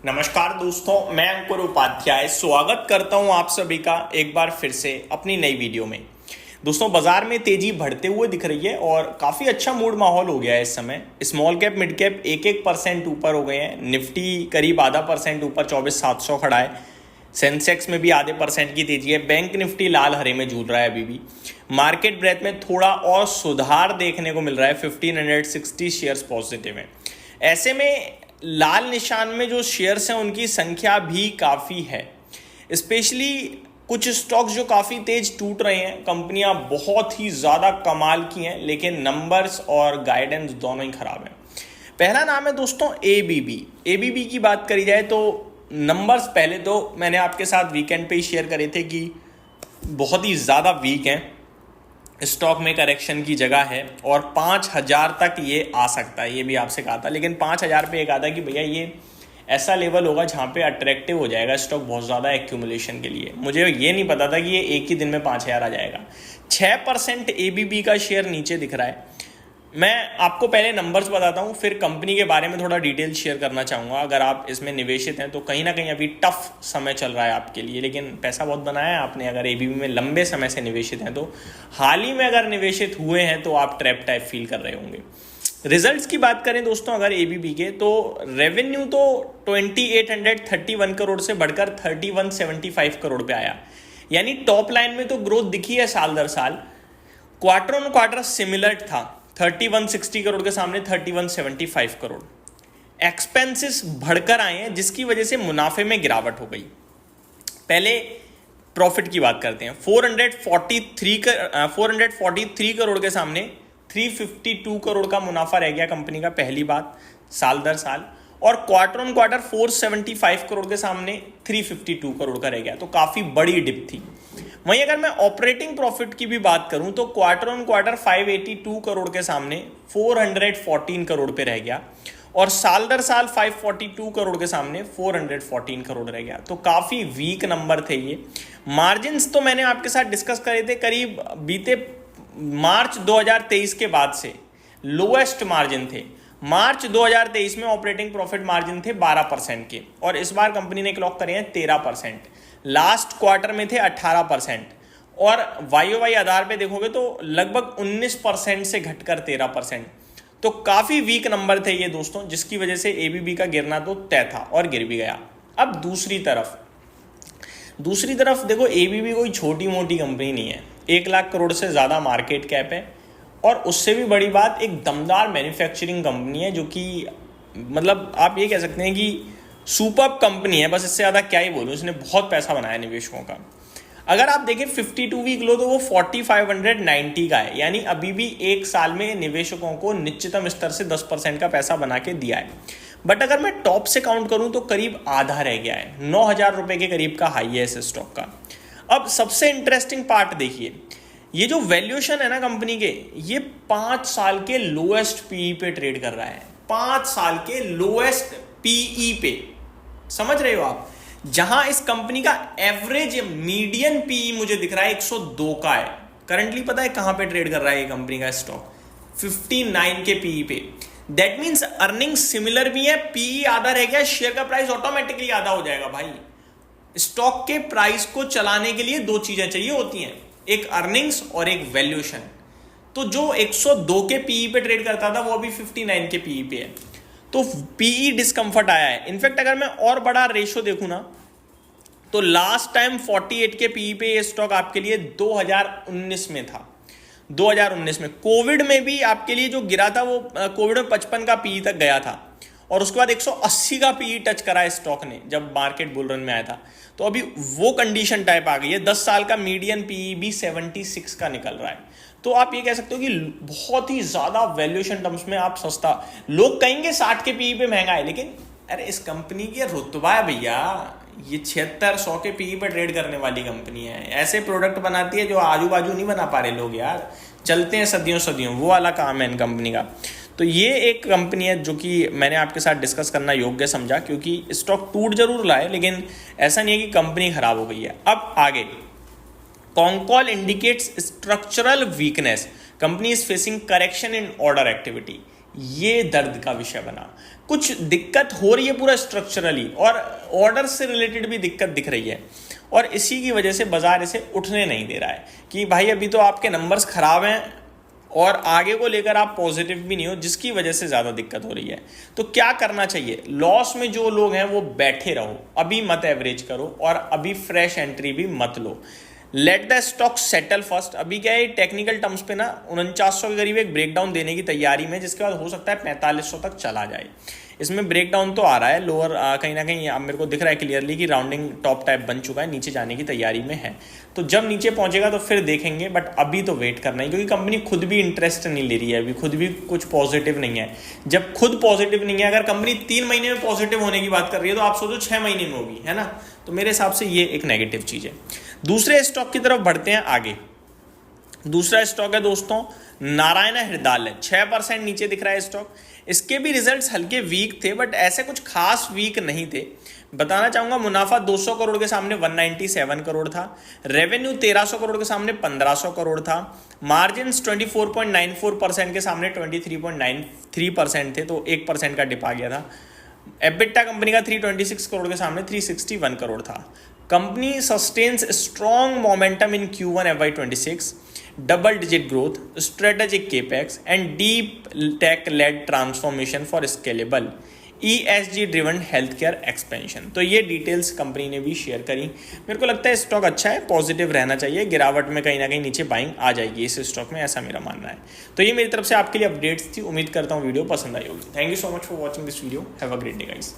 नमस्कार दोस्तों, मैं अंकुर उपाध्याय स्वागत करता हूं आप सभी का एक बार फिर से अपनी नई वीडियो में। दोस्तों, बाजार में तेजी बढ़ते हुए दिख रही है और काफ़ी अच्छा मूड माहौल हो गया है इस समय। स्मॉल कैप मिड कैप 1% ऊपर हो गए हैं। निफ्टी करीब आधा % ऊपर 24,700 खड़ा है। सेंसेक्स में भी आधे % की तेजी है। बैंक निफ्टी लाल हरे में झूल रहा है। अभी भी मार्केट ब्रेथ में थोड़ा और सुधार देखने को मिल रहा है। 1560 शेयर्स पॉजिटिव है। ऐसे में लाल निशान में जो शेयर्स हैं उनकी संख्या भी काफ़ी है। स्पेशली कुछ स्टॉक्स जो काफ़ी तेज टूट रहे हैं। कंपनियां बहुत ही ज़्यादा कमाल की हैं, लेकिन नंबर्स और गाइडेंस दोनों ही खराब हैं। पहला नाम है दोस्तों एबीबी। एबीबी की बात करी जाए तो नंबर्स पहले तो मैंने आपके साथ वीकेंड पे ही शेयर करे थे कि बहुत ही ज़्यादा वीक हैं। स्टॉक में करेक्शन की जगह है और 5,000 तक ये आ सकता है, ये भी आपसे कहा था। लेकिन 5,000 पे एक आता कि भैया ये ऐसा लेवल होगा जहाँ पे अट्रैक्टिव हो जाएगा स्टॉक बहुत ज़्यादा एक्यूमुलेशन के लिए। मुझे ये नहीं पता था कि ये एक ही दिन में 5,000 आ जाएगा। 6% एबीबी का शेयर नीचे दिख रहा है। मैं आपको पहले नंबर्स बताता हूँ, फिर कंपनी के बारे में थोड़ा डिटेल शेयर करना चाहूँगा। अगर आप इसमें निवेशित हैं तो कहीं ना कहीं अभी टफ समय चल रहा है आपके लिए, लेकिन पैसा बहुत बनाया है आपने। अगर एबीबी में लंबे समय से निवेशित हैं तो हाल ही में अगर निवेशित हुए हैं तो आप ट्रैप टाइप फील कर रहे होंगे। रिजल्ट्स की बात करें दोस्तों अगर एबीबी के, तो रेवेन्यू तो 2,831 करोड़ से बढ़कर 3,175 करोड़ पे आया। यानी टॉप लाइन में तो ग्रोथ दिखी है साल दर साल। क्वार्टर ऑन क्वार्टर सिमिलर था, 3,160 करोड़ के सामने 3,175 करोड़। एक्सपेंसेस बढ़कर आए हैं जिसकी वजह से मुनाफे में गिरावट हो गई। पहले प्रॉफिट की बात करते हैं। 443 करोड़ के सामने 352 करोड़ का मुनाफा रह गया कंपनी का, पहली बात साल दर साल। और क्वार्टर ऑन क्वार्टर 475 करोड़ के सामने 352 करोड़ का रह गया, तो काफ़ी बड़ी डिप थी। वहीं अगर मैं ऑपरेटिंग प्रॉफिट की भी बात करूं तो क्वार्टर ऑन क्वार्टर 582 करोड़ के सामने 414 करोड़ पे रह गया, और साल दर साल 542 करोड़ के सामने 414 करोड़ रह गया। तो काफ़ी वीक नंबर थे ये। मार्जिन्स तो मैंने आपके साथ डिस्कस करे थे, करीब बीते मार्च 2023 के बाद से लोएस्ट मार्जिन थे। मार्च 2023 में ऑपरेटिंग प्रॉफिट मार्जिन थे 12% के, और इस बार कंपनी ने क्लॉक करे हैं 13%। लास्ट क्वार्टर में थे 18%, और वाई आधार पे देखोगे तो लगभग 19% से घटकर 13%। तो काफ़ी वीक नंबर थे ये दोस्तों, जिसकी वजह से एबीबी का गिरना तो तय था और गिर भी गया। अब दूसरी तरफ देखो, एबीबी कोई छोटी मोटी कंपनी नहीं है। 1 लाख करोड़ से ज़्यादा मार्केट कैप है, और उससे भी बड़ी बात एक दमदार मैन्युफैक्चरिंग कंपनी है, जो कि मतलब आप ये कह सकते हैं कि सुपर्ब कंपनी है। बस इससे ज़्यादा क्या ही बोलूँ, इसने बहुत पैसा बनाया निवेशकों का। अगर आप देखें 52 वीक लो तो वो 4,590 का है। यानी अभी भी एक साल में निवेशकों को निश्चितम स्तर से 10% का पैसा बना के दिया है। बट अगर मैं टॉप से काउंट करूं तो करीब आधा रह गया है। 9,000 रुपये के करीब का हाई है इस स्टॉक का। अब सबसे इंटरेस्टिंग पार्ट देखिए, ये जो वैल्यूएशन है ना कंपनी के, ये 5 साल के लोएस्ट पीई पे ट्रेड कर रहा है। 5 साल के लोएस्ट पीई पे, समझ रहे हो आप? जहां इस कंपनी का एवरेज मीडियन पीई मुझे दिख रहा है 102 का है। करंटली पता है कहां पे ट्रेड कर रहा है ये कंपनी का स्टॉक? 59 के पीई पे। दैट मीन्स अर्निंग सिमिलर भी है, पीई आधा रह गया, शेयर का प्राइस ऑटोमेटिकली आधा हो जाएगा भाई। स्टॉक के प्राइस को चलाने के लिए 2 चीजें चाहिए होती हैं, एक अर्निंग्स और एक वैल्यूएशन। तो जो 102 के पीई पे ट्रेड करता था वो अभी 59 के पीई पे है। तो पीई डिस्कंफर्ट आया है। इनफैक्ट अगर मैं और बड़ा रेशो देखूं ना, तो लास्ट टाइम 48 के पीई पे ये स्टॉक आपके लिए 2019 में था। 2019 में कोविड में भी आपके लिए जो गिरा था वो कोविड में 55 का पीई तक गया था, और उसके बाद 180 का पीई टच करा स्टॉक ने जब मार्केट बुल रन में आया था। तो अभी वो कंडीशन टाइप आ गई है। 10 साल का मीडियन पीई भी 76 का निकल रहा है। तो आप ये कह सकते हो कि बहुत ही ज्यादा वैल्यूएशन टर्म्स में आप सस्ता। लोग कहेंगे 60 के पीई पे महंगा है, लेकिन अरे इस कंपनी की रुतबा है भैया, ये 7600 के पीई पे ट्रेड करने वाली कंपनी है। ऐसे प्रोडक्ट बनाती है जो आजू बाजू नहीं बना पा रहे लोग यार, चलते हैं सदियों सदियों, वो वाला काम है इन कंपनी का। तो ये एक कंपनी है जो कि मैंने आपके साथ डिस्कस करना योग्य समझा, क्योंकि स्टॉक टूट जरूर रहा है लेकिन ऐसा नहीं है कि कंपनी खराब हो गई है। अब आगे, concall indicates structural weakness, company is facing correction in order activity. ये दर्द का विषय बना। कुछ दिक्कत हो रही है पूरा स्ट्रक्चरली, और ऑर्डर से रिलेटेड भी दिक्कत दिख रही है, और इसी की वजह से बाजार इसे उठने नहीं दे रहा है कि भाई अभी तो आपके नंबर्स खराब हैं और आगे को लेकर आप पॉजिटिव भी नहीं हो, जिसकी वजह से ज़्यादा दिक्कत हो रही है। तो क्या करना चाहिए? लॉस में जो लोग हैं वो बैठे रहो, अभी मत एवरेज करो और अभी फ्रेश एंट्री भी मत लो। Let the stock settle first. अभी क्या है, टेक्निकल टर्म्स पे ना 4900 के करीब एक ब्रेकडाउन देने की तैयारी में, जिसके बाद हो सकता है 4500 तक चला जाए। इसमें ब्रेकडाउन तो आ रहा है लोअर, कहीं ना कहीं अब मेरे को दिख रहा है क्लियरली कि राउंडिंग टॉप टाइप बन चुका है, नीचे जाने की तैयारी में है। तो जब नीचे पहुंचेगा तो फिर देखेंगे, बट अभी तो वेट करना है, क्योंकि कंपनी खुद भी इंटरेस्ट नहीं ले रही है, अभी खुद भी कुछ पॉजिटिव नहीं है। जब खुद पॉजिटिव नहीं है, अगर कंपनी 3 महीने में पॉजिटिव होने की बात कर रही है तो आप सोचो 6 महीने में होगी, है ना। तो मेरे हिसाब से ये एक नेगेटिव चीज़ है। दूसरे स्टॉक की तरफ बढ़ते हैं आगे। दूसरा स्टॉक है दोस्तों नारायण हृदयालय। 6% नीचे दिख रहा है स्टॉक। इसके भी रिजल्ट्स हल्के वीक थे, बट ऐसे कुछ खास वीक नहीं थे। बताना चाहूंगा, मुनाफा 200 करोड़ के सामने 197 करोड़ था। रेवेन्यू 1300 करोड़ के सामने 1500 करोड़ था। मार्जिन 24.94% के सामने 23.93% थे, तो 1% का डिप आ गया था। एबिटा कंपनी का 326 करोड़ के सामने 361 करोड़ था। Company sustains strong momentum in Q1 FY26, double digit growth, strategic capex and deep tech led transformation for scalable ESG driven healthcare expansion। तो ये डिटेल्स कंपनी ने भी शेयर करी। मेरे को लगता है स्टॉक अच्छा है, पॉजिटिव रहना चाहिए। गिरावट में कहीं ना कहीं नीचे बाइंग आ जाएगी इस स्टॉक में, ऐसा मेरा मानना है। तो ये मेरी तरफ से आपके लिए अपडेट्स थी। उम्मीद करता हूँ वीडियो पसंद आई होगी। Thank you so much for watching this video. Have a great day guys.